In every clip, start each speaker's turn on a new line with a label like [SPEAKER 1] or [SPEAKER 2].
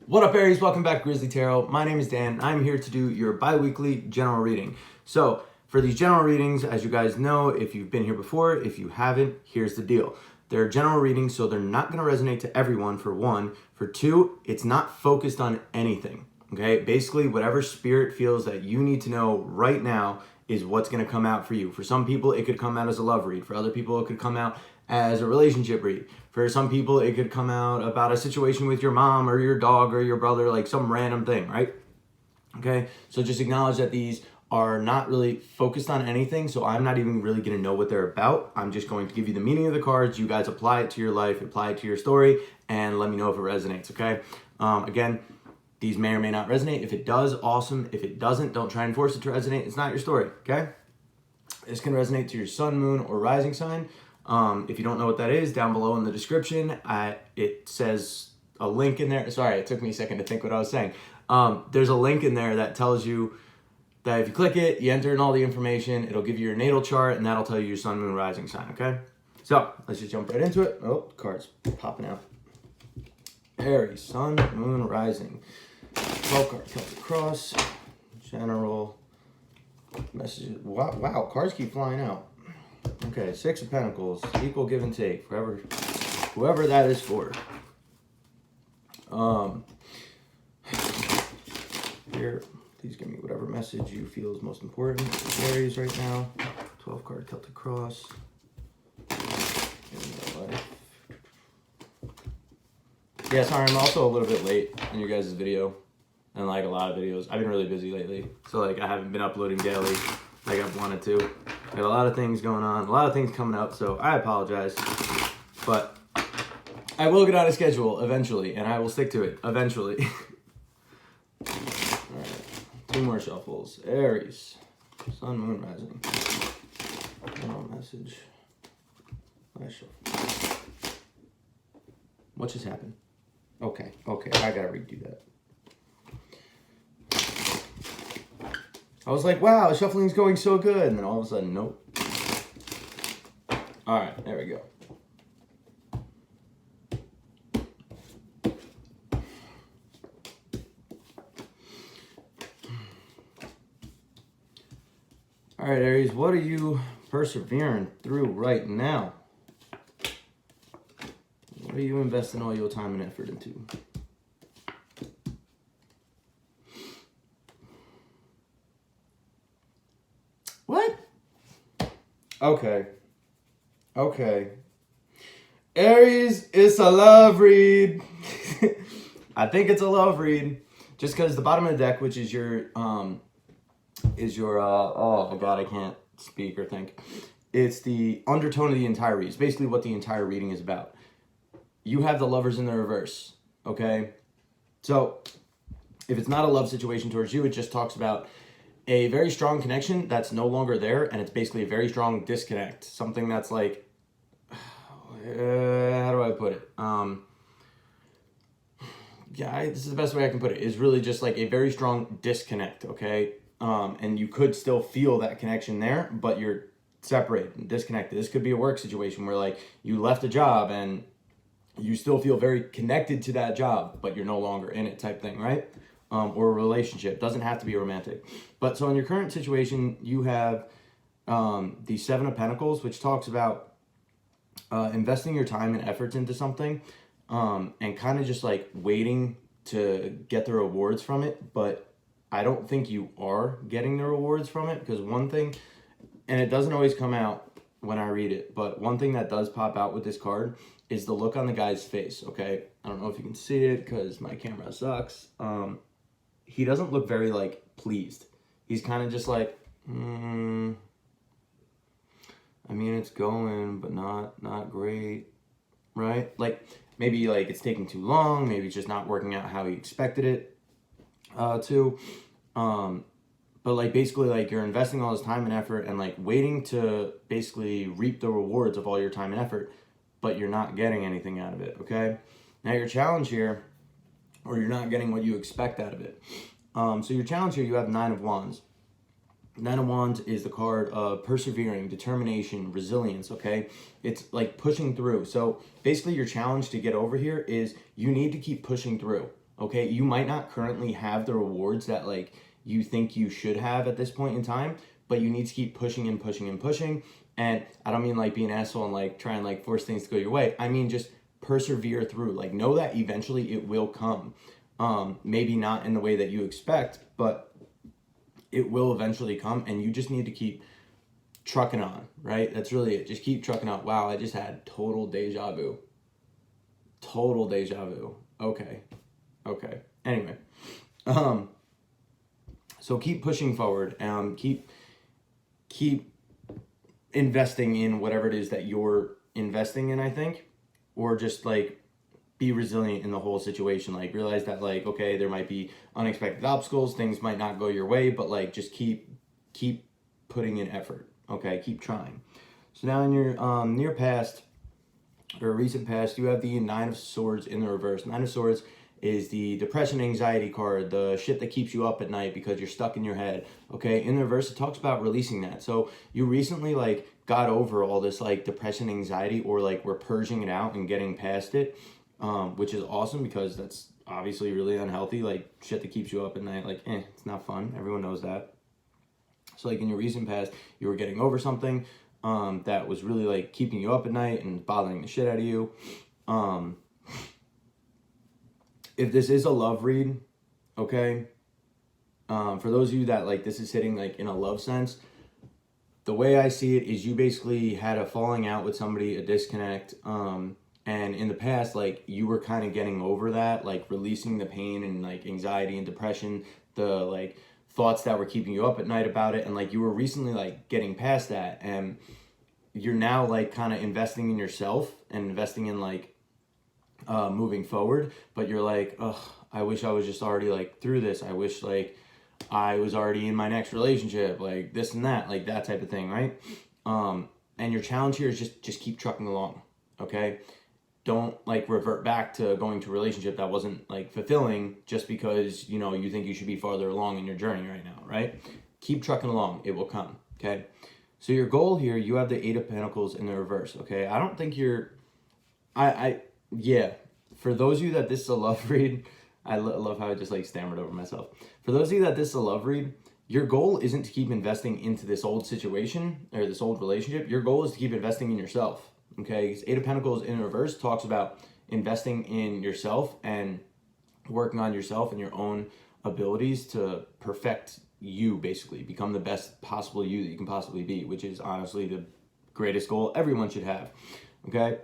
[SPEAKER 1] What up, Aries? Welcome back to Grizzly Tarot. My name is Dan, and I'm here to do your bi-weekly general reading. So, for these general readings, as you guys know, if you've been here before, if you haven't, here's the deal. They're general readings, so they're not going to resonate to everyone, for one. For two, it's not focused on anything, okay? Basically, whatever spirit feels that you need to know right now is what's going to come out for you. For some people, it could come out as a love read. For other people, it could come out as a relationship read. For some people, it could come out about a situation with your mom or your dog or your brother, like some random thing, right? Okay, so just acknowledge that these are not really focused on anything, so I'm not even really going to know what they're about. I'm just going to give you the meaning of the cards. You guys apply it to your life, apply it to your story, and let me know if it resonates, okay? Again, these may or may not resonate. If it does, awesome. If it doesn't, don't try and force it to resonate. It's not your story, okay? This can resonate to your sun, moon, or rising sign. If you don't know what that is, down below in the description, it says a link in there. Sorry, it took me a second to think what I was saying. There's a link in there that tells you that if you click it, you enter in all the information, it'll give you your natal chart, and that'll tell you your sun, moon, rising sign, okay? So, let's just jump right into it. Oh, the card's popping out. Aries, sun, moon, rising. 12 card Celtic cross, general messages. Wow, cards keep flying out. Okay, Six of Pentacles, equal give and take, whoever that is for. Here, please give me whatever message you feel is most important for Aries right now. 12 card Celtic cross. Yeah, sorry, I'm also a little bit late in your guys' video, and like a lot of videos. I've been really busy lately, so like I haven't been uploading daily like I've wanted to. I got a lot of things going on, a lot of things coming up, so I apologize. But I will get on a schedule eventually, and I will stick to it eventually. Alright, two more shuffles. Aries, sun, moon, rising. General message. Last shuffle. What just happened? Okay, I gotta redo that. I was like, wow, shuffling's going so good. And then all of a sudden, nope. All right, there we go. All right, Aries, what are you persevering through right now? What are you investing all your time and effort into? What? Okay. Aries, it's a love read. I think it's a love read. Just because the bottom of the deck, which is your, oh God, I can't speak or think. It's the undertone of the entire read. It's basically what the entire reading is about. You have the Lovers in the reverse, okay? So, if it's not a love situation towards you, it just talks about a very strong connection that's no longer there, and it's basically a very strong disconnect. Something that's like, how do I put it? This is the best way I can put it. It's really just like a very strong disconnect, okay? And you could still feel that connection there, but you're separated and disconnected. This could be a work situation where like you left a job and you still feel very connected to that job, but you're no longer in it type thing, right? Or a relationship. Doesn't have to be romantic. But so in your current situation, you have the Seven of Pentacles, which talks about investing your time and efforts into something and kind of just like waiting to get the rewards from it. But I don't think you are getting the rewards from it, because one thing, and it doesn't always come out when I read it, but one thing that does pop out with this card is the look on the guy's face, okay? I don't know if you can see it because my camera sucks. He doesn't look very, like, pleased. He's kind of just like, I mean, it's going, but not great, right? Like, maybe, like, it's taking too long. Maybe it's just not working out how he expected it to. But, like, basically, like, you're investing all this time and effort and, like, waiting to basically reap the rewards of all your time and effort, but you're not getting anything out of it, okay? Now, your challenge here, or you're not getting what you expect out of it. So your challenge here, you have Nine of Wands. Nine of Wands is the card of persevering, determination, resilience, okay? It's like pushing through. So basically your challenge to get over here is you need to keep pushing through, Okay, you might not currently have the rewards that like you think you should have at this point in time, but you need to keep pushing and pushing and pushing. And I don't mean like be an asshole and like try and like force things to go your way. I mean just persevere through. Like know that eventually it will come. Maybe not in the way that you expect, but it will eventually come, and you just need to keep trucking on, right? That's really it. Just keep trucking on. Wow, I just had total deja vu. Total deja vu. Okay. Okay. Anyway. So keep pushing forward. Keep investing in whatever it is that you're investing in, I think. Or just like be resilient in the whole situation. Like realize that like, okay, there might be unexpected obstacles, things might not go your way, but like just keep putting in effort. Okay, keep trying. So now in your near past or recent past, you have the Nine of Swords in the reverse. Nine of Swords is the depression, anxiety card, the shit that keeps you up at night because you're stuck in your head. Okay, in the reverse, it talks about releasing that. So you recently like got over all this like depression, anxiety, or like we're purging it out and getting past it, which is awesome because that's obviously really unhealthy. Like shit that keeps you up at night, like it's not fun. Everyone knows that. So like in your recent past, you were getting over something that was really like keeping you up at night and bothering the shit out of you. If this is a love read, okay, for those of you that like this is hitting like in a love sense, the way I see it is you basically had a falling out with somebody, a disconnect, and in the past, like you were kind of getting over that, like releasing the pain and like anxiety and depression, the like thoughts that were keeping you up at night about it, and like you were recently like getting past that, and you're now like kind of investing in yourself and investing in like moving forward, but you're like, ugh, I wish I was just already like through this. I wish like I was already in my next relationship, like this and that, like that type of thing, right? And your challenge here is just keep trucking along, okay? Don't like revert back to going to a relationship that wasn't like fulfilling just because you know you think you should be farther along in your journey right now, right? Keep trucking along, it will come, okay? So your goal here, you have the Eight of Pentacles in the reverse, okay? I don't think you're, yeah, for those of you that this is a love read, I love how I just like stammered over myself. For those of you that this is a love read, your goal isn't to keep investing into this old situation or this old relationship. Your goal is to keep investing in yourself, okay? Because Eight of Pentacles in reverse talks about investing in yourself and working on yourself and your own abilities to perfect you, basically. Become the best possible you that you can possibly be, which is honestly the greatest goal everyone should have, okay?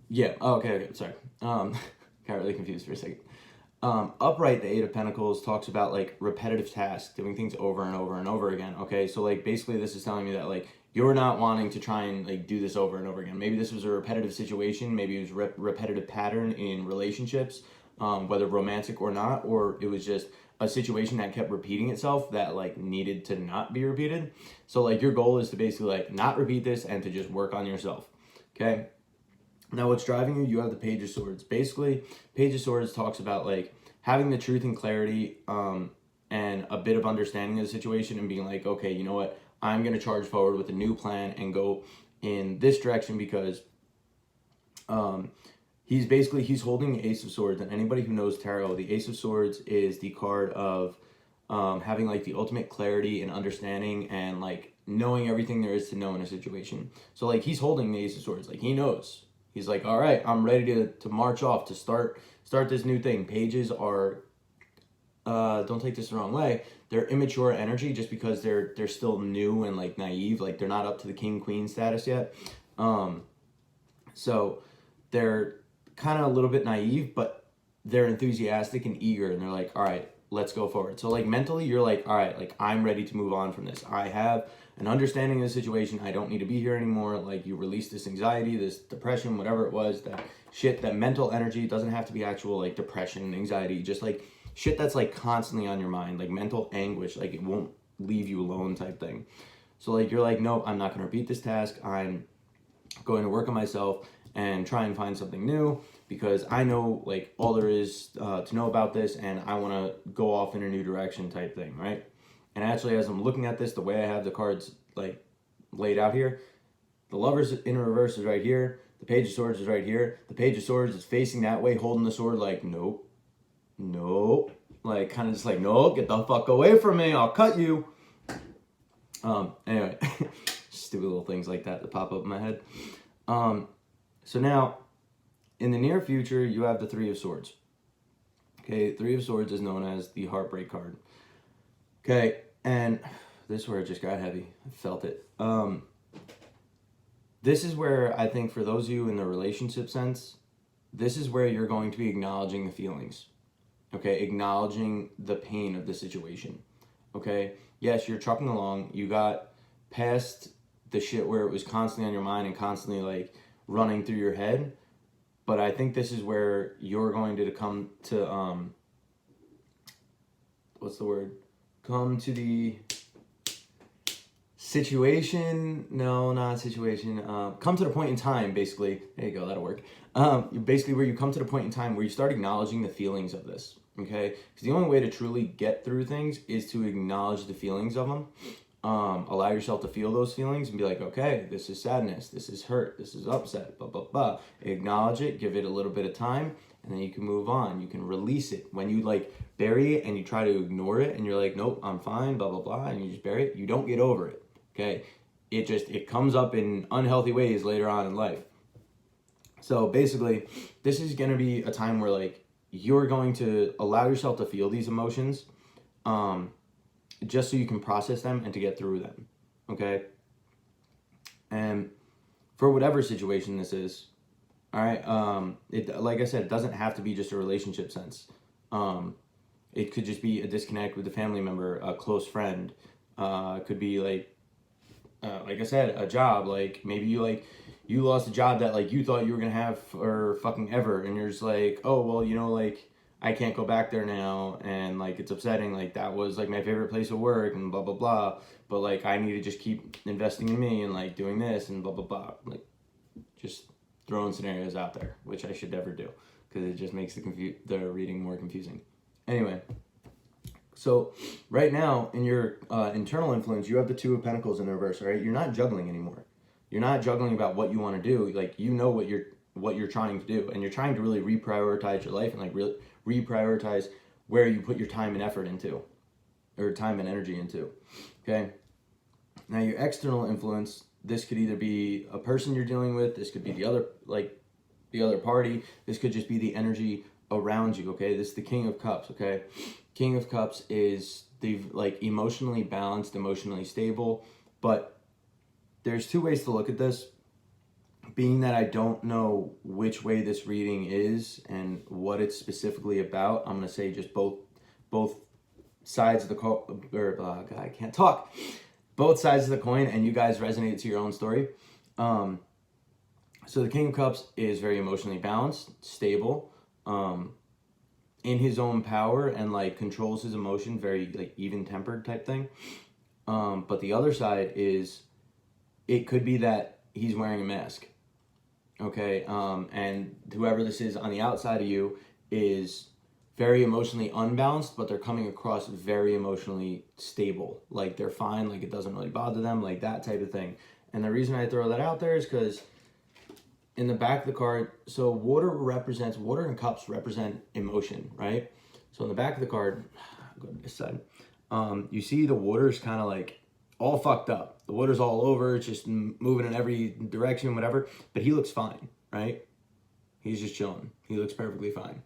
[SPEAKER 1] Yeah, okay, sorry. Got really confused for a second. Upright, the Eight of Pentacles talks about like repetitive tasks, doing things over and over and over again. Okay, so like basically this is telling me that like you're not wanting to try and like do this over and over again. Maybe this was a repetitive situation, maybe it was repetitive pattern in relationships, whether romantic or not, or it was just a situation that kept repeating itself that like needed to not be repeated. So like your goal is to basically like not repeat this and to just work on yourself. Okay. Now, what's driving you? You have the Page of Swords. Basically, Page of Swords talks about like having the truth and clarity, and a bit of understanding of the situation and being like, okay, you know what? I'm gonna charge forward with a new plan and go in this direction because he's holding the Ace of Swords, and anybody who knows tarot, the Ace of Swords is the card of having like the ultimate clarity and understanding and like knowing everything there is to know in a situation. So like he's holding the Ace of Swords, like he knows. He's like, all right, I'm ready to march off, to start this new thing. Pages are, don't take this the wrong way, they're immature energy just because they're still new and like naive, like they're not up to the king queen status yet. So they're kind of a little bit naive, but they're enthusiastic and eager, and they're like, all right, let's go forward. So like mentally, you're like, all right, like I'm ready to move on from this. I have an understanding of the situation. I don't need to be here anymore. Like you release this anxiety, this depression, whatever it was, that shit, that mental energy. It doesn't have to be actual like depression, anxiety, just like shit that's like constantly on your mind, like mental anguish, like it won't leave you alone type thing. So like you're like, nope, I'm not going to repeat this task. I'm going to work on myself and try and find something new because I know like all there is to know about this, and I want to go off in a new direction type thing, right? And actually, as I'm looking at this, the way I have the cards like laid out here, the Lovers in reverse is right here, the The Page of Swords is right here. The Page of Swords is facing that way, holding the sword like, nope, nope. Like, kind of just like, nope, get the fuck away from me, I'll cut you. Anyway, stupid little things like that pop up in my head. So now, in the near future, you have the Three of Swords. Okay, Three of Swords is known as the Heartbreak card. Okay, and this is where it just got heavy. I felt it. This is where I think for those of you in the relationship sense, this is where you're going to be acknowledging the feelings. Okay, acknowledging the pain of the situation. Okay, yes, you're trucking along. You got past the shit where it was constantly on your mind and constantly like running through your head. But I think this is where you're going to come to, what's the word? Come to the situation, no, not situation, come to the point in time, basically. There you go, that'll work. Basically where you come to the point in time where you start acknowledging the feelings of this, okay? Because the only way to truly get through things is to acknowledge the feelings of them. Allow yourself to feel those feelings and be like, okay, this is sadness, this is hurt, this is upset, blah, blah, blah. Acknowledge it, give it a little bit of time, and then you can move on. You can release it. When you like bury it and you try to ignore it and you're like, nope, I'm fine, blah, blah, blah, and you just bury it, you don't get over it, okay? It comes up in unhealthy ways later on in life. So basically, this is going to be a time where like you're going to allow yourself to feel these emotions, just so you can process them and to get through them, okay? And for whatever situation this is, all right, it, like I said, it doesn't have to be just a relationship sense. It could just be a disconnect with a family member, a close friend. It could be like I said, a job. Like maybe you lost a job that like you thought you were gonna have for fucking ever, and you're just like, oh well, you know, like I can't go back there now, and like it's upsetting. Like that was like my favorite place of work, and blah blah blah. But like I need to just keep investing in me and like doing this and blah blah blah. Like just throwing scenarios out there, which I should never do because it just makes the reading more confusing. Anyway, so right now in your internal influence, you have the Two of Pentacles in the reverse. All right, you're not juggling anymore. You're not juggling about what you want to do. Like you know what you're trying to do, and you're trying to really reprioritize your life and like really reprioritize where you put your time and effort into, or time and energy into. Okay. Now your external influence, this could either be a person you're dealing with, this could be the other party, this could just be the energy around you. Okay, this is the King of Cups. Okay, King of Cups is the like emotionally balanced, emotionally stable. But there's two ways to look at this. Being that I don't know which way this reading is and what it's specifically about, I'm gonna say just both sides of the coin. I can't talk. Both sides of the coin, and you guys resonate to your own story. So the King of Cups is very emotionally balanced, stable, in his own power, and like controls his emotion, very like even-tempered type thing. But the other side is, it could be that he's wearing a mask. Okay, and whoever this is on the outside of you is very emotionally unbalanced, but they're coming across very emotionally stable. Like they're fine, like it doesn't really bother them, like that type of thing. And the reason I throw that out there is because in the back of the card, so water and cups represent emotion, right? So in the back of the card, I'll go to this side, you see the water's kind of like all fucked up. The water's all over, it's just moving in every direction, whatever. But he looks fine, right? He's just chilling. He looks perfectly fine.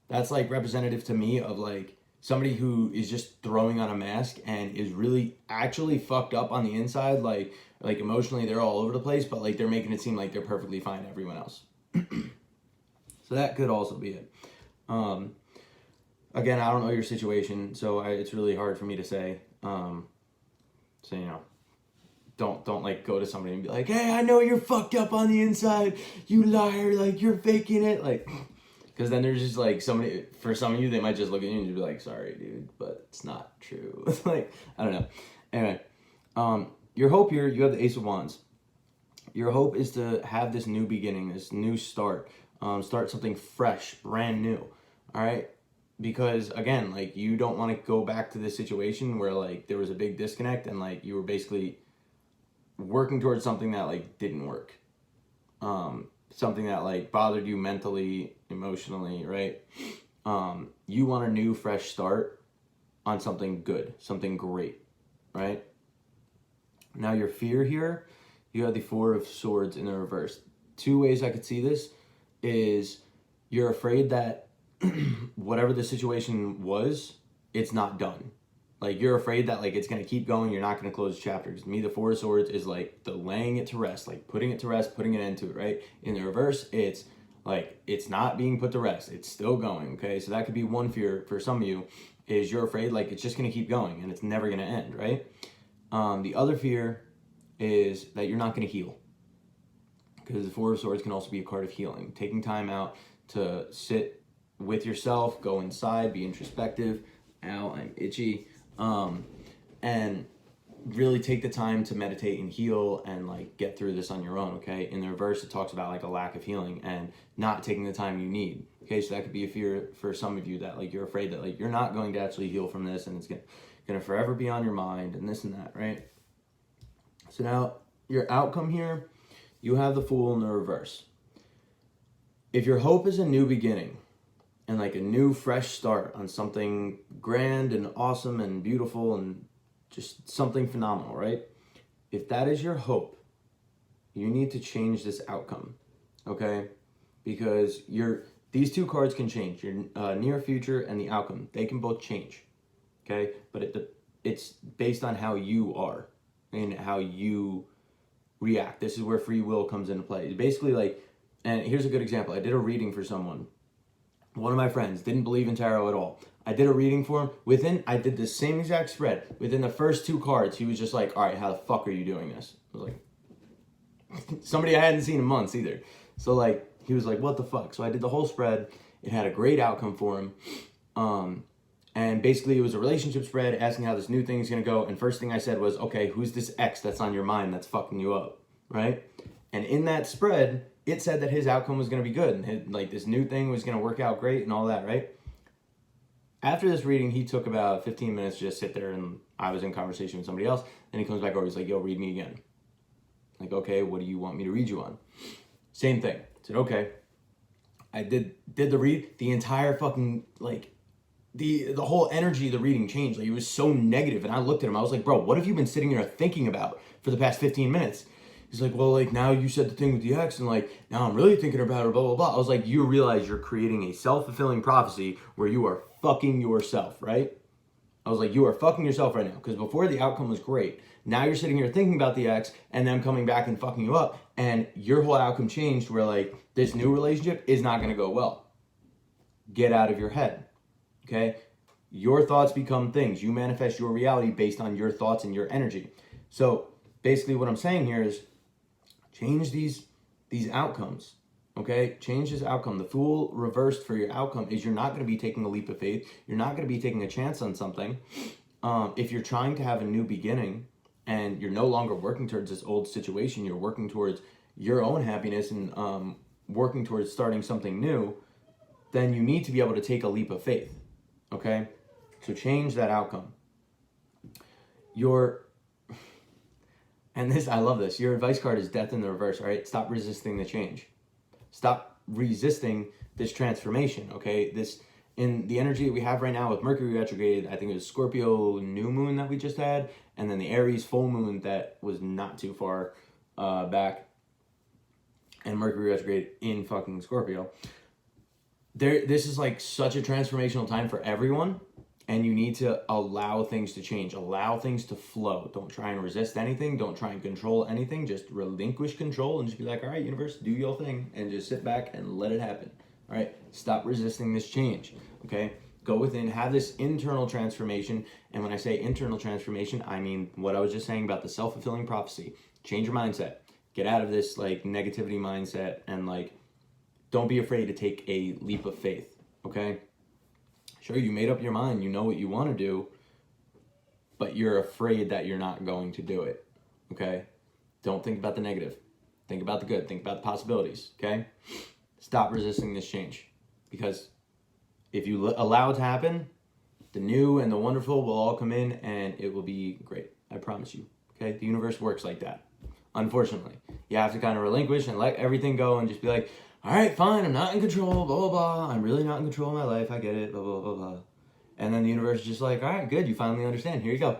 [SPEAKER 1] That's like representative to me of like somebody who is just throwing on a mask and is really actually fucked up on the inside. Like emotionally they're all over the place, but like they're making it seem like they're perfectly fine to everyone else. So that could also be it. Again, I don't know your situation, so it's really hard for me to say. So, you know, don't like go to somebody and be like, hey, I know you're fucked up on the inside, you liar, like you're faking it, like, because then there's just like for some of you, they might just look at you and just be like, sorry, dude, but it's not true. Like, I don't know. Anyway, your hope here, you have the Ace of Wands. Your hope is to have this new beginning, this new start, start something fresh, brand new, all right? Because again, like you don't want to go back to this situation where like there was a big disconnect and like you were basically working towards something that like didn't work. something that like bothered you mentally, emotionally, right? You want a new, fresh start on something good, something great, right? Now your fear here, you have the Four of Swords in the reverse. Two ways I could see this is you're afraid that whatever the situation was, it's not done. Like you're afraid that like it's gonna keep going, you're not gonna close the chapter. Because to me, the Four of Swords is like the laying it to rest, like putting it to rest, putting an end to it, right? In the reverse, it's like it's not being put to rest, it's still going. Okay, so that could be one fear for some of you, is you're afraid like it's just gonna keep going and it's never gonna end, right? The other fear is that you're not gonna heal. Because the Four of Swords can also be a card of healing. Taking time out to sit with yourself, go inside, be introspective. Ow, I'm itchy. And really take the time to meditate and heal and like get through this on your own, okay? In the reverse, it talks about like a lack of healing and not taking the time you need. Okay, so that could be a fear for some of you, that like you're afraid that like you're not going to actually heal from this and it's gonna forever be on your mind and this and that, right? So now your outcome here, you have the Fool in the reverse. If your hope is a new beginning and like a new fresh start on something grand and awesome and beautiful and just something phenomenal, right? If that is your hope, you need to change this outcome, okay? Because these two cards can change. Your near future and the outcome, they can both change, okay? But it's based on how you are and how you react. This is where free will comes into play. Basically, like, and here's a good example. I did a reading for someone. One of my friends didn't believe in tarot at all. I did a reading for him. I did the same exact spread. Within the first two cards, he was just like, all right, how the fuck are you doing this? I was like, somebody I hadn't seen in months either. So like, he was like, what the fuck? So I did the whole spread. It had a great outcome for him. And basically it was a relationship spread asking how this new thing is going to go. And first thing I said was, okay, who's this ex that's on your mind that's fucking you up, right? And in that spread, it said that his outcome was going to be good. And like this new thing was going to work out great and all that, right? After this reading, he took about 15 minutes to just sit there and I was in conversation with somebody else. Then he comes back over, he's like, yo, read me again. Like, okay, what do you want me to read you on? Same thing. I said, okay. I did the read, the entire fucking, like, the whole energy of the reading changed. Like, it was so negative. And I looked at him, I was like, bro, what have you been sitting here thinking about for the past 15 minutes? He's like, well, like, now you said the thing with the ex, and like, now I'm really thinking about it, blah, blah, blah. I was like, you realize you're creating a self-fulfilling prophecy where you are fucking yourself, right? I was like, you are fucking yourself right now. Because before the outcome was great. Now you're sitting here thinking about the ex and them coming back and fucking you up. And your whole outcome changed where like, this new relationship is not going to go well. Get out of your head. Okay? Your thoughts become things. You manifest your reality based on your thoughts and your energy. So basically what I'm saying here is change these outcomes. Okay? Change this outcome. The Fool reversed for your outcome is you're not going to be taking a leap of faith. You're not going to be taking a chance on something. If you're trying to have a new beginning and you're no longer working towards this old situation, you're working towards your own happiness and working towards starting something new, then you need to be able to take a leap of faith. Okay? So change that outcome. And this, I love this. Your advice card is Death in the reverse, all right? Stop resisting the change. Stop resisting this transformation, okay? This, in the energy that we have right now with Mercury retrograde, I think it was Scorpio new moon that we just had, and then the Aries full moon that was not too far back, and Mercury retrograde in fucking Scorpio. This is like such a transformational time for everyone, and you need to allow things to change, allow things to flow. Don't try and resist anything. Don't try and control anything. Just relinquish control and just be like, all right, universe, do your thing, and just sit back and let it happen. All right, stop resisting this change. Okay, go within, have this internal transformation. And when I say internal transformation, I mean what I was just saying about the self-fulfilling prophecy. Change your mindset. Get out of this like negativity mindset, and like, don't be afraid to take a leap of faith. Okay. Sure, you made up your mind, you know what you want to do, but you're afraid that you're not going to do it, okay? Don't think about the negative. Think about the good. Think about the possibilities, okay? Stop resisting this change, because if you allow it to happen, the new and the wonderful will all come in and it will be great. I promise you, okay? The universe works like that, unfortunately. you have to kind of relinquish and let everything go and just be like, all right, fine, I'm not in control, blah, blah, blah. I'm really not in control of my life. I get it, blah, blah, blah, blah. And then the universe is just like, all right, good, you finally understand. Here you go.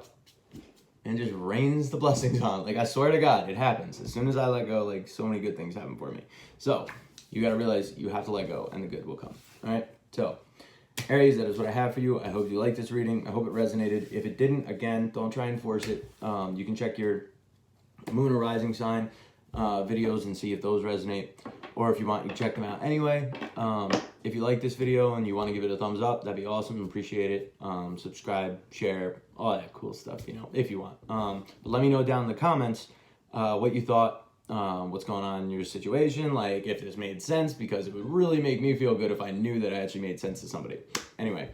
[SPEAKER 1] And just rains the blessings on. Like, I swear to God, it happens. As soon as I let go, like, so many good things happen for me. So, you got to realize you have to let go and the good will come. All right? So, Aries, that is what I have for you. I hope you liked this reading. I hope it resonated. If it didn't, again, don't try and force it. You can check your moon or rising sign videos and see if those resonate. Or if you want, you can check them out anyway. If you like this video and you want to give it a thumbs up, that'd be awesome. Appreciate it. Subscribe, share, all that cool stuff, you know, if you want. But let me know down in the comments what you thought, what's going on in your situation, like if this made sense, because it would really make me feel good if I knew that I actually made sense to somebody. Anyway,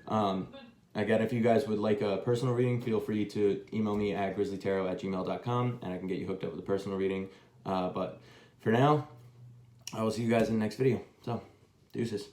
[SPEAKER 1] again, if you guys would like a personal reading, feel free to email me at grizzlytarot@gmail.com and I can get you hooked up with a personal reading. But for now, I will see you guys in the next video. So, deuces.